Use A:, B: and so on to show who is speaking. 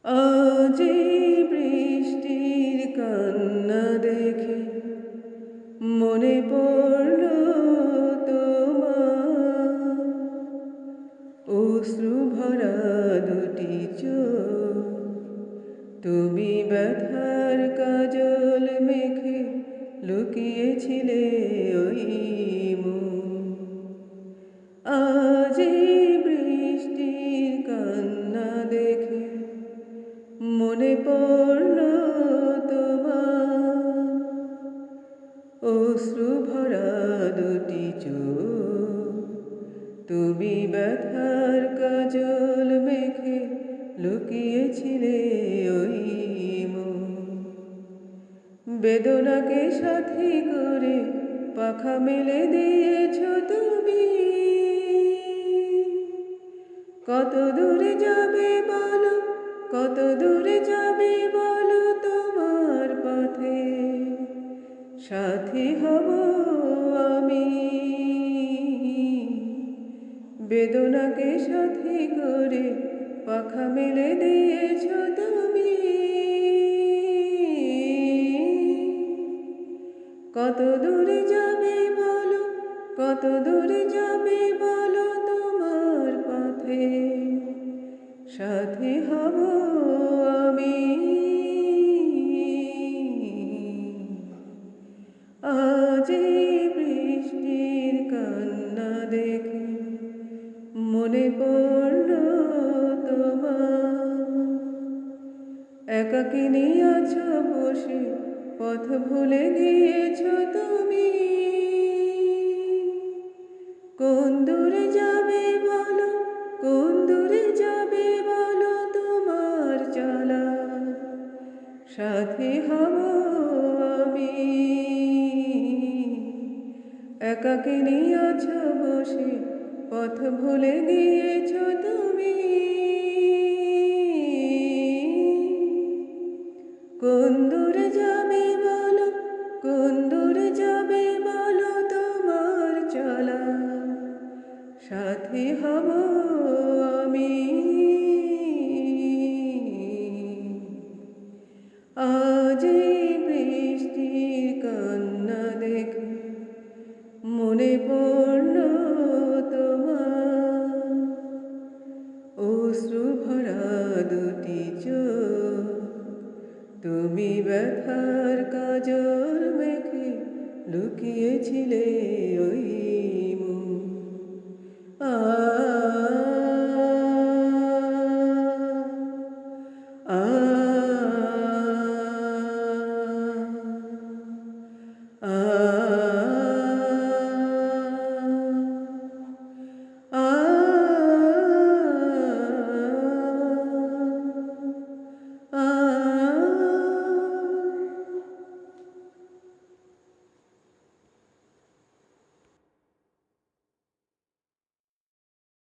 A: আজি বৃষ্টির কান্না দেখে মনে পড়ল তোমার অশ্রু ভরা দুটি চোখ। তুমি ব্যথার কাজল মেখে লুকিয়েছিলে ওই মুখ। আজি বৃষ্টির কান্না দেখে মনে পড়ল তোমার অশ্রু ভরা দুটি চোখ। তুমি ব্যথার কাজল মেখে লুকিয়েছিলে ওই মুখ। বেদনাকে সাথী করে পাখা মেলে দিয়েছ তুমি। কত দূরে যাবে বলো, কত দূরে যাবে বলো, তোমার পথে সাথী হব আমি। বেদনাকে সাথী করে পাখা মেলে দিয়েছ তুমি। কত দূরে যাবে বলো, কত দূরে যাবে বলো, তোমার পথে সাথী হব আমি। আজি বৃষ্টির কান্না দেখে মনে পড়ল তোমার। একাকিনী আছো বসে পথ ভুলে গিয়েছ তুমি। কোন দূরে যাবে বলো, কোন দূরে যাবে বলো, তোমার চলা সাথী হব আমি। একাকিনী আছো বসে পথ ভুলে গিয়েছ তুমি। কোন দূরে যাবে বলো, কোন দূরে যাবে বলো, তোমার চলা সাথী হব আমি। আজি বৃষ্টির কান্না দেখে মনে পড়ল তোমার অশ্রু ভরা দুটি চোখ। তুমি ব্যথার কাজল মেখে লুকিয়েছিলে ওই মুখ। আ আ আ